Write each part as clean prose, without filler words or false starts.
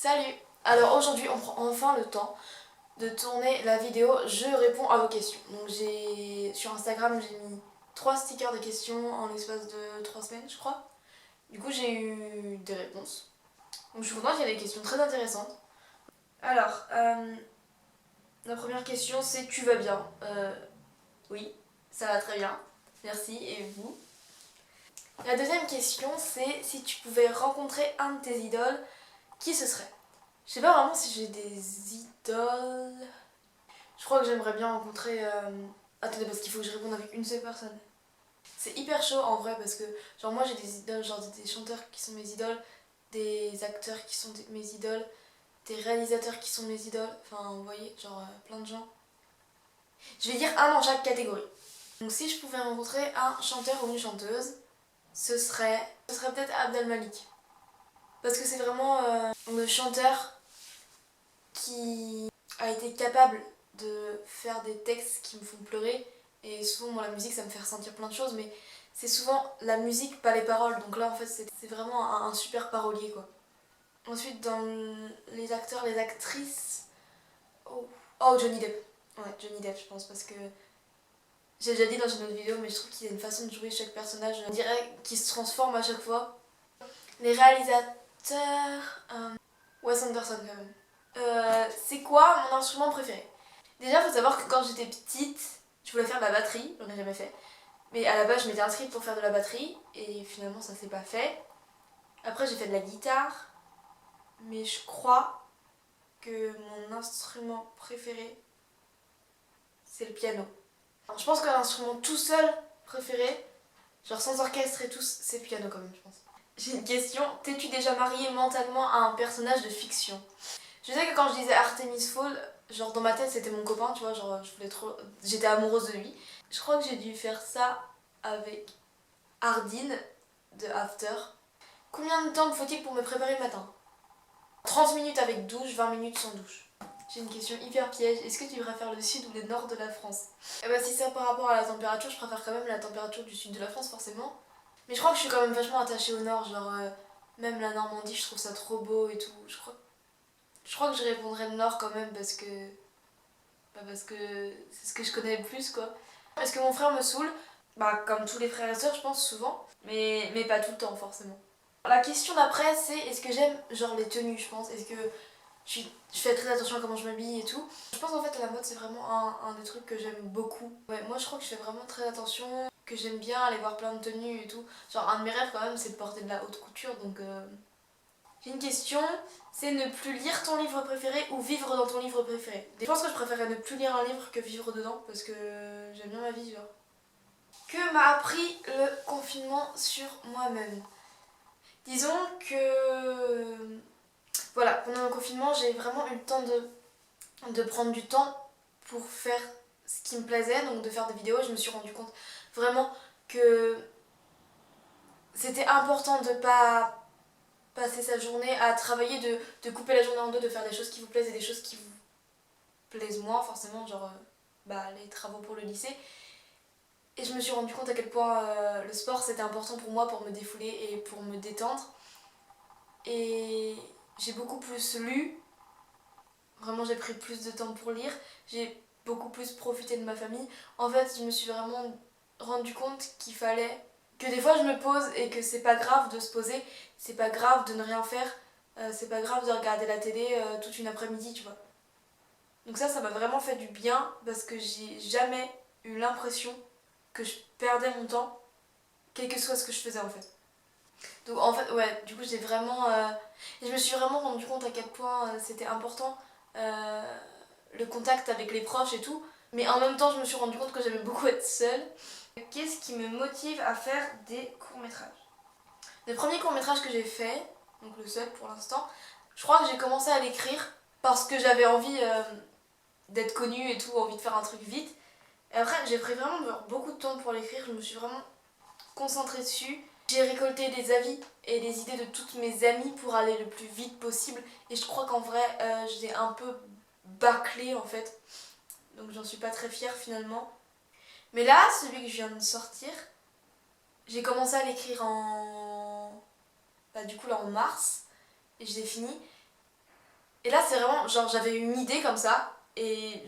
Salut! Alors aujourd'hui on prend enfin le temps de tourner la vidéo Je réponds à vos questions. Donc sur Instagram j'ai mis 3 stickers de questions en l'espace de 3 semaines je crois. Du coup j'ai eu des réponses. Donc je suis contente, il y a des questions très intéressantes. Alors, la première question c'est tu vas bien? Oui, ça va très bien. Merci, et vous? La deuxième question c'est si tu pouvais rencontrer un de tes idoles, qui ce serait? Je sais pas vraiment si j'ai des idoles. Je crois que j'aimerais bien rencontrer. Attendez, parce qu'il faut que je réponde avec une seule personne. C'est hyper chaud en vrai parce que, genre, moi j'ai des idoles, genre des chanteurs qui sont mes idoles, des acteurs qui sont mes idoles, des réalisateurs qui sont mes idoles, enfin, vous voyez, genre plein de gens. Je vais dire un dans chaque catégorie. Donc, si je pouvais rencontrer un chanteur ou une chanteuse, ce serait peut-être Abdel Malik. Parce que c'est vraiment le chanteur qui a été capable de faire des textes qui me font pleurer. Et souvent, moi, la musique, ça me fait ressentir plein de choses, mais c'est souvent la musique, pas les paroles. Donc là, en fait, c'est vraiment un super parolier, quoi. Ensuite, dans les acteurs, les actrices... Oh, Johnny Depp. Ouais, Johnny Depp, je pense, parce que... J'ai déjà dit dans une autre vidéo, mais je trouve qu'il y a une façon de jouer chaque personnage, on dirait qu'il se transforme à chaque fois. Les réalisateurs... Wes Anderson, quand même. C'est quoi mon instrument préféré? Déjà, faut savoir que quand j'étais petite, je voulais faire de la batterie, j'en ai jamais fait. Mais à la base, je m'étais inscrite pour faire de la batterie, et finalement, ça s'est pas fait. Après, j'ai fait de la guitare, mais je crois que mon instrument préféré, c'est le piano. Alors, je pense que l'instrument tout seul préféré, genre sans orchestre et tout, c'est le piano quand même, je pense. J'ai une question, t'es-tu déjà mariée mentalement à un personnage de fiction? Je sais que quand je disais Artemis Fowl, genre dans ma tête c'était mon copain, tu vois, genre je voulais trop... J'étais amoureuse de lui. Je crois que j'ai dû faire ça avec Ardine de After. Combien de temps me faut-il pour me préparer le matin? 30 minutes avec douche, 20 minutes sans douche. J'ai une question hyper piège, est-ce que tu préfères le sud ou le nord de la France? Eh ben si c'est par rapport à la température, je préfère quand même la température du sud de la France forcément. Mais je crois que je suis quand même vachement attachée au nord, genre même la Normandie je trouve ça trop beau et tout. Je crois que je répondrais le nord quand même parce que... Bah parce que c'est ce que je connais le plus quoi. Parce que mon frère me saoule, bah comme tous les frères et sœurs je pense souvent, mais pas tout le temps forcément. La question d'après c'est est-ce que j'aime genre les tenues je pense, est-ce que je fais très attention à comment je m'habille et tout. Je pense en fait la mode c'est vraiment un des trucs que j'aime beaucoup. Ouais, moi je crois que je fais vraiment très attention, que j'aime bien aller voir plein de tenues et tout. Genre un de mes rêves quand même c'est de porter de la haute couture donc... J'ai une question, c'est ne plus lire ton livre préféré ou vivre dans ton livre préféré. Je pense que je préférerais ne plus lire un livre que vivre dedans parce que j'aime bien ma vie genre. Que m'a appris le confinement sur moi-même? Disons que... Voilà, pendant le confinement j'ai vraiment eu le temps de prendre du temps pour faire ce qui me plaisait, donc de faire des vidéos. Je me suis rendu compte vraiment que c'était important de pas passer sa journée à travailler, de couper la journée en deux, de faire des choses qui vous plaisent et des choses qui vous plaisent moins forcément, genre les travaux pour le lycée. Et je me suis rendu compte à quel point le sport c'était important pour moi pour me défouler et pour me détendre. Et j'ai beaucoup plus lu, vraiment j'ai pris plus de temps pour lire, j'ai beaucoup plus profité de ma famille. En fait je me suis vraiment rendu compte qu'il fallait que des fois je me pose et que c'est pas grave de se poser, c'est pas grave de ne rien faire, c'est pas grave de regarder la télé toute une après-midi, tu vois. Donc ça m'a vraiment fait du bien parce que j'ai jamais eu l'impression que je perdais mon temps, quel que soit ce que je faisais en fait. Donc en fait, ouais, du coup j'ai vraiment... je me suis vraiment rendu compte à quel point c'était important le contact avec les proches et tout. Mais en même temps je me suis rendu compte que j'aimais beaucoup être seule. Qu'est-ce qui me motive à faire des courts-métrages? Le premier court-métrage que j'ai fait, donc le seul pour l'instant, je crois que j'ai commencé à l'écrire parce que j'avais envie d'être connue et tout, envie de faire un truc vite. Et après j'ai pris vraiment beaucoup de temps pour l'écrire, je me suis vraiment concentrée dessus. J'ai récolté des avis et des idées de toutes mes amies pour aller le plus vite possible. Et je crois qu'en vrai, j'ai un peu bâclé en fait. Donc j'en suis pas très fière finalement. Mais là, celui que je viens de sortir, j'ai commencé à l'écrire en... du coup là en mars. Et je l'ai fini. Et là c'est vraiment genre j'avais une idée comme ça et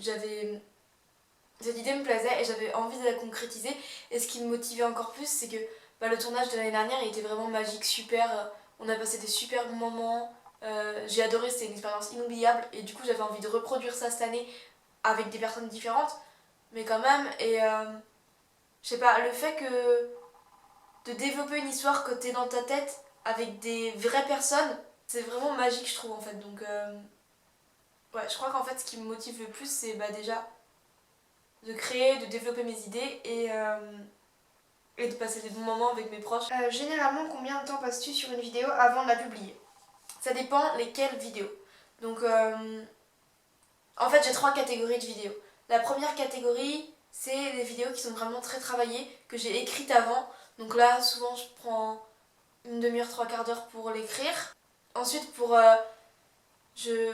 cette idée me plaisait et j'avais envie de la concrétiser. Et ce qui me motivait encore plus, c'est que le tournage de l'année dernière il était vraiment magique, super. On a passé des super bons moments. J'ai adoré, c'était une expérience inoubliable. Et du coup, j'avais envie de reproduire ça cette année avec des personnes différentes, mais quand même. Et je sais pas, le fait que de développer une histoire que t'es dans ta tête avec des vraies personnes, c'est vraiment magique, je trouve en fait. Donc, ouais, je crois qu'en fait, ce qui me motive le plus, c'est déjà de créer, de développer mes idées et de passer des bons moments avec mes proches. Généralement, combien de temps passes-tu sur une vidéo avant de la publier? Ça dépend lesquelles vidéos. Donc, en fait, j'ai 3 catégories de vidéos. La première catégorie, c'est des vidéos qui sont vraiment très travaillées, que j'ai écrites avant. Donc là, souvent, je prends une demi-heure, 3/4 d'heure pour l'écrire. Ensuite, je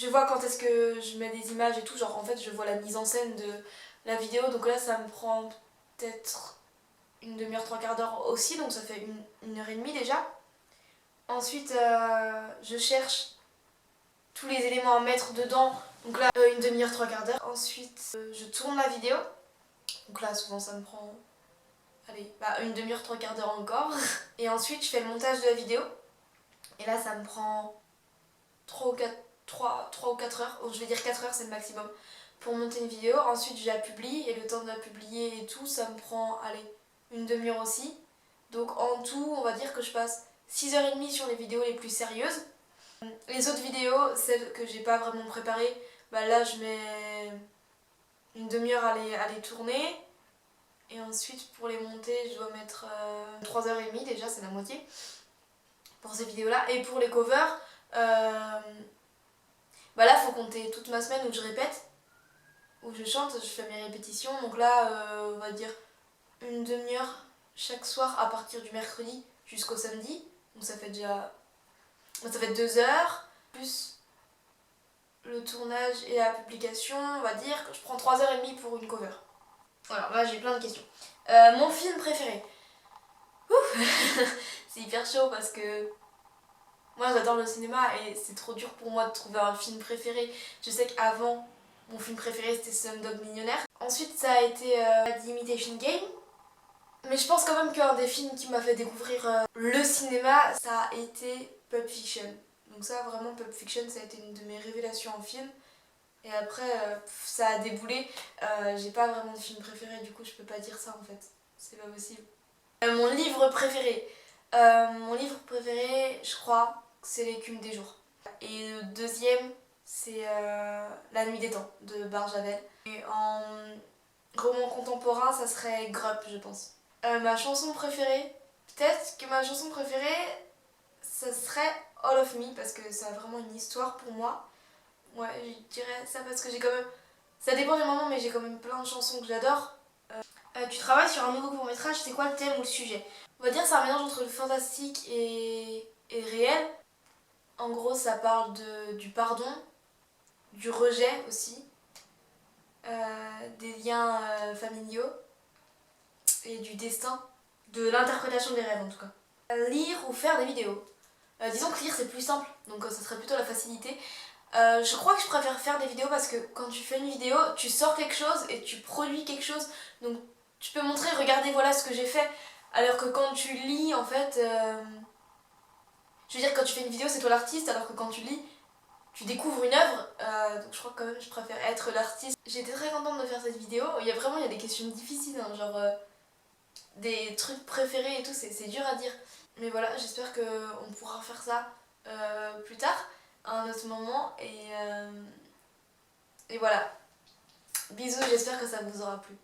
vois quand est-ce que je mets des images et tout. Genre, en fait, je vois la mise en scène de la vidéo. Donc là, ça me prend peut-être une demi-heure, 3/4 d'heure aussi. Donc ça fait une heure et demie déjà. Ensuite, je cherche tous les éléments à mettre dedans. Donc là, une demi-heure, 3/4 d'heure. Ensuite, je tourne la vidéo. Donc là, souvent, ça me prend, allez, une demi-heure, 3/4 d'heure encore. Et ensuite, je fais le montage de la vidéo. Et là, ça me prend 3 ou 4 heures. Je vais dire 4 heures, c'est le maximum. Pour monter une vidéo. Ensuite, je la publie. Et le temps de la publier et tout, ça me prend, allez, une demi-heure aussi. Donc en tout, on va dire que je passe 6h30 sur les vidéos les plus sérieuses. Les autres vidéos, celles que j'ai pas vraiment préparées, là je mets une demi-heure à les tourner. Et ensuite pour les monter, je dois mettre 3h30 déjà, c'est la moitié pour ces vidéos-là. Et pour les covers, là faut compter toute ma semaine où je répète, où je chante, je fais mes répétitions. Donc là, on va dire une demi-heure chaque soir à partir du mercredi jusqu'au samedi. Donc ça fait déjà 2 heures, plus le tournage et la publication, on va dire que je prends 3h30 pour une cover. Voilà, là j'ai plein de questions. Mon film préféré. Ouf. C'est hyper chaud parce que moi j'adore le cinéma et c'est trop dur pour moi de trouver un film préféré. Je sais qu'avant, mon film préféré c'était Slumdog Millionnaire. Ensuite ça a été The Imitation Game. Mais je pense quand même qu'un des films qui m'a fait découvrir le cinéma, ça a été Pulp Fiction. Donc ça vraiment, Pulp Fiction, ça a été une de mes révélations en film. Et après, ça a déboulé. J'ai pas vraiment de film préféré, du coup je peux pas dire ça en fait. C'est pas possible. Mon livre préféré. Je crois que c'est L'écume des jours. Et le deuxième, c'est La nuit des temps de Barjavel. Et en roman contemporain, ça serait Grupp, je pense. Ma chanson préférée, peut-être que ma chanson préférée, ça serait All of Me parce que ça a vraiment une histoire pour moi. Ouais, je dirais ça parce que j'ai quand même... Ça dépend des moments, mais j'ai quand même plein de chansons que j'adore. Tu travailles sur un nouveau court-métrage, c'est quoi le thème ou le sujet? On va dire que c'est un mélange entre le fantastique et le réel. En gros, ça parle du pardon, du rejet aussi, des liens familiaux et du destin, de l'interprétation des rêves en tout cas. Lire ou faire des vidéos. Disons que lire c'est plus simple, donc ça serait plutôt la facilité. Je crois que je préfère faire des vidéos parce que quand tu fais une vidéo, tu sors quelque chose et tu produis quelque chose. Donc tu peux montrer, regardez voilà ce que j'ai fait. Alors que quand tu lis en fait... je veux dire quand tu fais une vidéo c'est toi l'artiste alors que quand tu lis, tu découvres une œuvre. Donc je crois que quand même je préfère être l'artiste. J'étais très contente de faire cette vidéo. Il y a des questions difficiles, hein, genre des trucs préférés et tout, c'est dur à dire. Mais voilà, j'espère qu'on pourra faire ça plus tard, à un autre moment. Et voilà. Bisous, j'espère que ça vous aura plu.